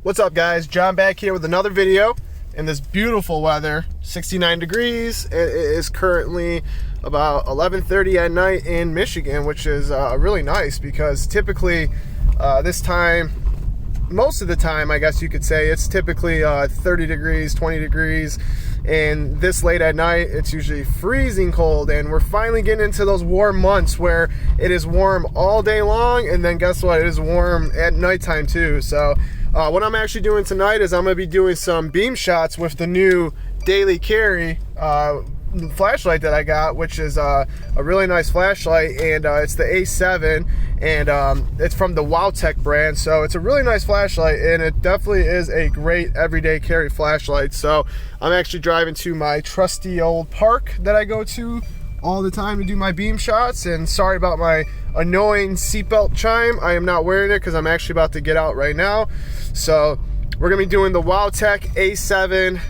What's up, guys? John back here with another video in this beautiful weather. 69 degrees. It is currently about 11:30 at night in Michigan, which is really nice because typically this time, most of the time, I guess you could say, it's typically 30 degrees, 20 degrees, and this late at night, it's usually freezing cold, and we're finally getting into those warm months where it is warm all day long, and then guess what? It is warm at nighttime too. So what I'm actually doing tonight is I'm going to be doing some beam shots with the new daily carry flashlight that I got, which is a really nice flashlight, and it's the A7, and it's from the Wowtac brand. So it's a really nice flashlight, and it definitely is a great everyday carry flashlight. So I'm actually driving to my trusty old park that I go to all the time to do my beam shots, and sorry about my annoying seatbelt chime. I am not wearing it because I'm actually about to get out right now. So we're gonna be doing the Wowtac A7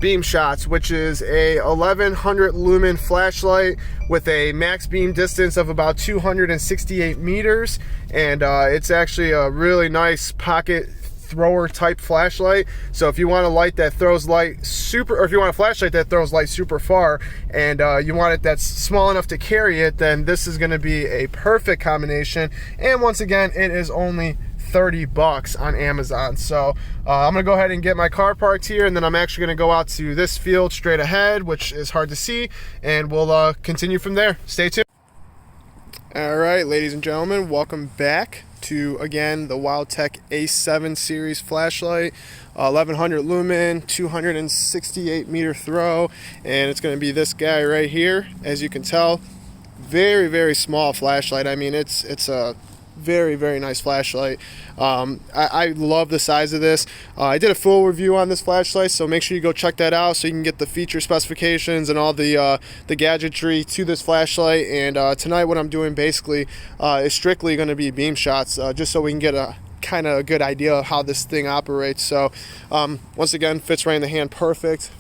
beam shots, which is a 1100 lumen flashlight with a max beam distance of about 268 meters, and it's actually a really nice pocket thrower type flashlight. So if you want a light that throws light super, or if you want a flashlight that throws light super far, and you want it that's small enough to carry it, then this is going to be a perfect combination. And once again, it is only 30 bucks on Amazon. So I'm gonna go ahead and get my car parked here, and then I'm actually gonna go out to this field straight ahead, which is hard to see, and we'll continue from there. Stay tuned. All right, ladies and gentlemen, welcome back to, again, the Wowtac A7 series flashlight, 1100 lumen, 268 meter throw, and it's going to be this guy right here. As you can tell, very small flashlight. I mean, it's a very nice flashlight. I love the size of this. I did a full review on this flashlight, so make sure you go check that out so you can get the feature specifications and all the gadgetry to this flashlight. And tonight what I'm doing basically is strictly going to be beam shots, just so we can get a kind of a good idea of how this thing operates. So once again, fits right in the hand, perfect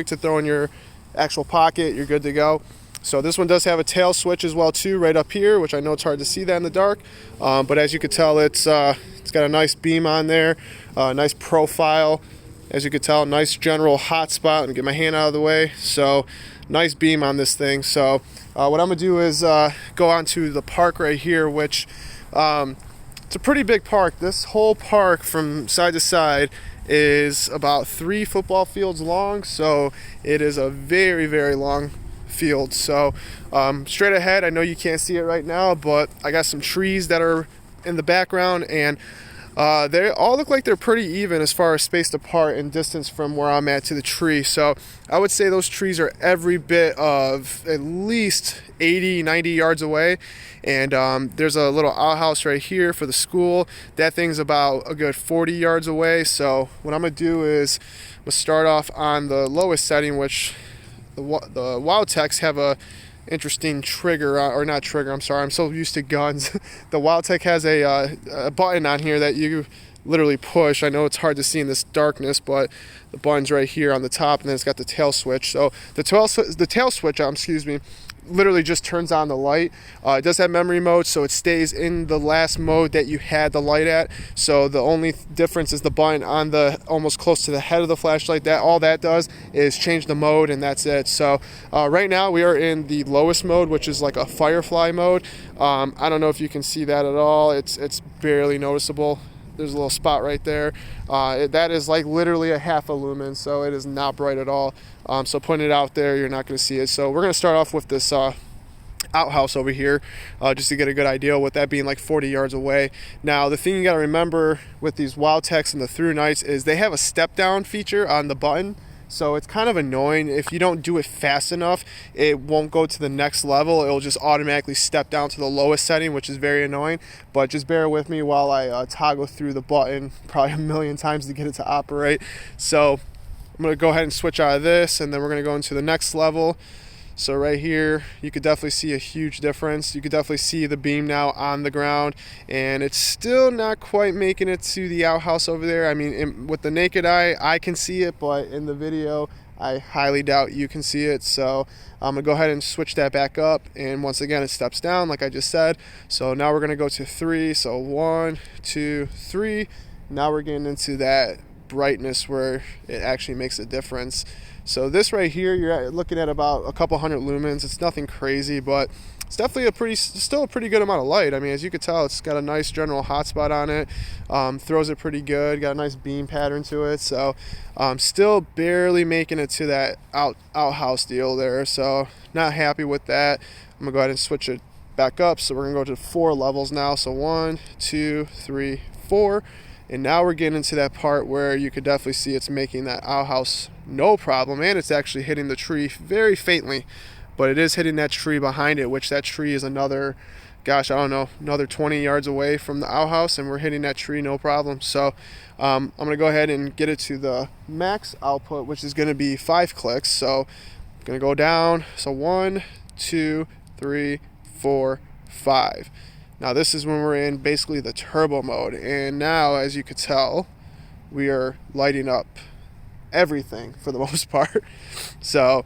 to throw in your actual pocket. You're good to go. So this one does have a tail switch as well too, right up here, which I know it's hard to see that in the dark, but as you can tell, it's got a nice beam on there, nice profile. As you can tell, nice general hot spot, and get my hand out of the way. So nice beam on this thing. So what I'm gonna do is go on to the park right here, which it's a pretty big park. This whole park from side to side is about 3 football fields long, so it is a very long field. So straight ahead, I know you can't see it right now, but I got some trees that are in the background, and they all look like they're pretty even as far as spaced apart in distance from where I'm at to the tree. So I would say those trees are every bit of at least 80-90 yards away, and there's a little outhouse right here for the school. That thing's about a good 40 yards away. So what I'm gonna do is I'm gonna start off on the lowest setting, which the Wowtacs have a interesting trigger, or not trigger, I'm sorry, I'm so used to guns. The Wowtac has a button on here that you literally push. I know it's hard to see in this darkness, but the button's right here on the top, and then it's got the tail switch. So the tail switch, excuse me, literally just turns on the light. It does have memory mode, so it stays in the last mode that you had the light at. So the only difference is the button on the almost close to the head of the flashlight. That all that does is change the mode, and that's it. So right now we are in the lowest mode, which is like a firefly mode. I don't know if you can see that at all. It's barely noticeable. There's a little spot right there. That is like literally a half a lumen, so it is not bright at all. So putting it out there, you're not going to see it. So we're going to start off with this outhouse over here, just to get a good idea with that being like 40 yards away. Now the thing you got to remember with these Wowtacs and the Thrunites is they have a step down feature on the button. So it's kind of annoying. If you don't do it fast enough, it won't go to the next level. It'll just automatically step down to the lowest setting, which is very annoying. But just bear with me while I toggle through the button probably a million times to get it to operate. So I'm going to go ahead and switch out of this, and then we're going to go into the next level. So right here, you could definitely see a huge difference. You could definitely see the beam now on the ground, and it's still not quite making it to the outhouse over there. I mean, with the naked eye, I can see it, but in the video, I highly doubt you can see it. So I'm gonna go ahead and switch that back up, and once again, it steps down like I just said. So now we're gonna go to 3. So 1, 2, 3. now we're getting into that brightness where it actually makes a difference. So this right here, you're looking at about a couple hundred lumens. It's nothing crazy, but it's definitely still a pretty good amount of light. I mean, as you can tell, it's got a nice general hotspot on it. Throws it pretty good. Got a nice beam pattern to it. So still barely making it to that outhouse deal there. So not happy with that. I'm gonna go ahead and switch it back up. So we're gonna go to 4 levels now. So 1, 2, 3, 4. And now we're getting into that part where you could definitely see it's making that outhouse no problem, and it's actually hitting the tree very faintly, but it is hitting that tree behind it, which that tree is another, gosh, I don't know, another 20 yards away from the outhouse, and we're hitting that tree no problem. So I'm gonna go ahead and get it to the max output, which is gonna be 5 clicks. So I'm gonna go down. So 1, 2, 3, 4, 5. Now this is when we're in basically the turbo mode, and now, as you could tell, we are lighting up everything for the most part. So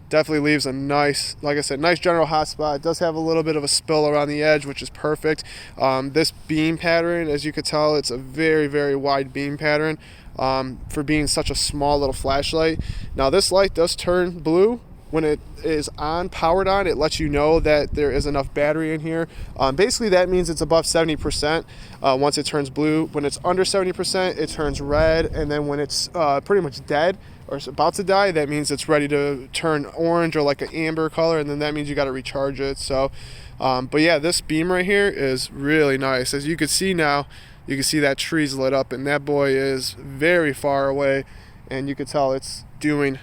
definitely leaves a nice, like I said, nice general hotspot. It does have a little bit of a spill around the edge, which is perfect. This beam pattern, as you could tell, it's a very, very wide beam pattern for being such a small little flashlight. Now this light does turn blue. When it is on, powered on, it lets you know that there is enough battery in here. Basically, that means it's above 70% once it turns blue. When it's under 70%, it turns red. And then when it's pretty much dead or it's about to die, that means it's ready to turn orange or like an amber color. And then that means you got to recharge it. So, but yeah, this beam right here is really nice. As you can see now, you can see that tree's lit up, and that boy is very far away. And you can tell it's doing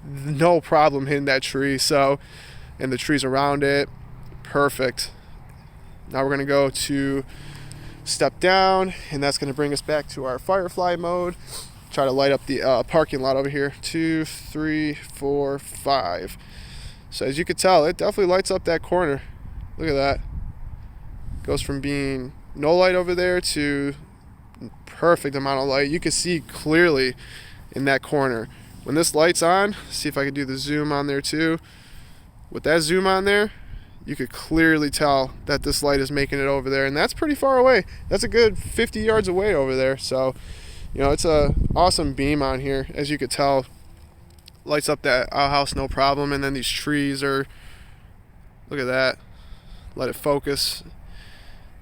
no problem hitting that tree. So, and the trees around it, perfect. Now we're gonna go to step down, and that's gonna bring us back to our firefly mode. Try to light up the parking lot over here. 2, 3, 4, 5. So as you can tell, it definitely lights up that corner. Look at that. Goes from being no light over there to perfect amount of light. You can see clearly in that corner. When this light's on, see if I can do the zoom on there too. With that zoom on there, you could clearly tell that this light is making it over there, and that's pretty far away. That's a good 50 yards away over there. So, you know, it's a awesome beam on here. As you could tell, lights up that outhouse no problem. And then these trees are, look at that. Let it focus.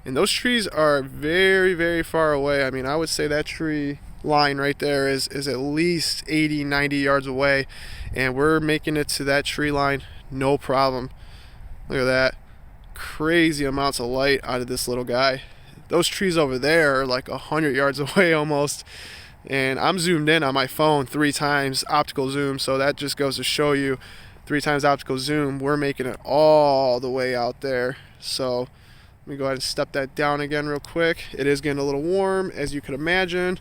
And those trees are very, very far away. I mean, I would say that tree line right there is at least 80, 90 yards away, and we're making it to that tree line no problem. Look at that. Crazy amounts of light out of this little guy. Those trees over there are like 100 yards away almost, and I'm zoomed in on my phone 3 times optical zoom, so that just goes to show you 3 times optical zoom, we're making it all the way out there. So let me go ahead and step that down again real quick. It is getting a little warm, as you could imagine.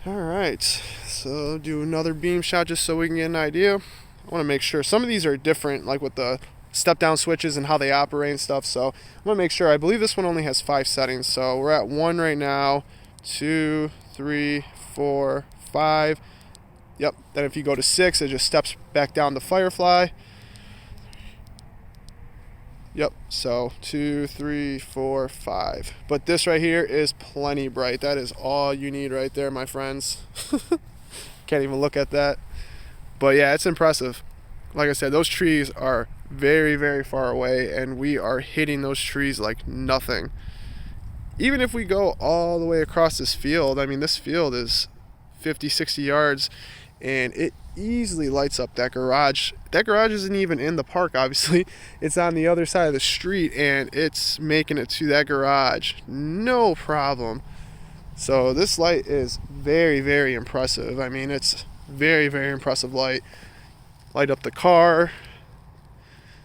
All right, so do another beam shot just so we can get an idea. I want to make sure some of these are different, like with the step down switches and how they operate and stuff. So I'm gonna make sure. I believe this one only has 5 settings. So we're at 1 right now, 2, 3, 4, 5. Yep. Then if you go to 6, it just steps back down to Firefly. Yep, so 2, 3, 4, 5. But this right here is plenty bright. That is all you need right there, my friends. Can't even look at that. But yeah, it's impressive. Like I said, those trees are very, very far away, and we are hitting those trees like nothing. Even if we go all the way across this field, I mean, this field is 50, 60 yards, and it easily lights up that garage. That garage isn't even in the park, obviously. It's on the other side of the street, and it's making it to that garage no problem. So this light is very, very impressive. I mean, it's very, very impressive light. Light up the car.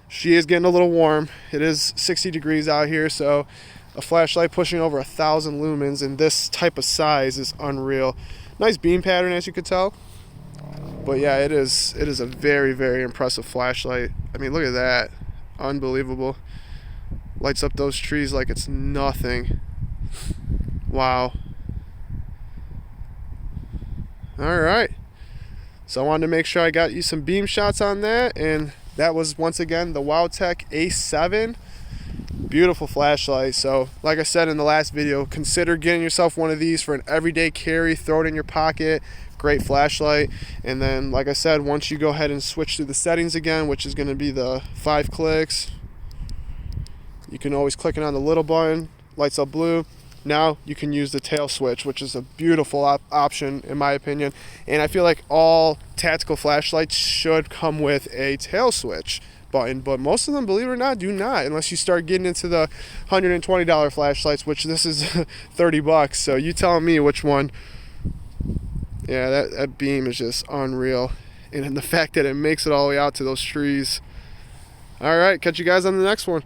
She is getting a little warm. It is 60 degrees out here, so a flashlight pushing over 1,000 lumens in this type of size is unreal. Nice beam pattern, as you could tell. But yeah, it is a very, very impressive flashlight. I mean, look at that. Unbelievable. Lights up those trees like it's nothing. Wow. All right. So I wanted to make sure I got you some beam shots on that, and that was once again the Wowtac A7. Beautiful flashlight. So like I said in the last video, consider getting yourself one of these for an everyday carry. Throw it in your pocket. Great flashlight. And then like I said, once you go ahead and switch to the settings again, which is going to be the 5 clicks, you can always click it on the little button, lights up blue. Now you can use the tail switch, which is a beautiful option in my opinion. And I feel like all tactical flashlights should come with a tail switch button, but most of them, believe it or not, do not, unless you start getting into the $120 flashlights, which this is 30 bucks. So you tell me which one. Yeah, that beam is just unreal. And the fact that it makes it all the way out to those trees. All right, catch you guys on the next one.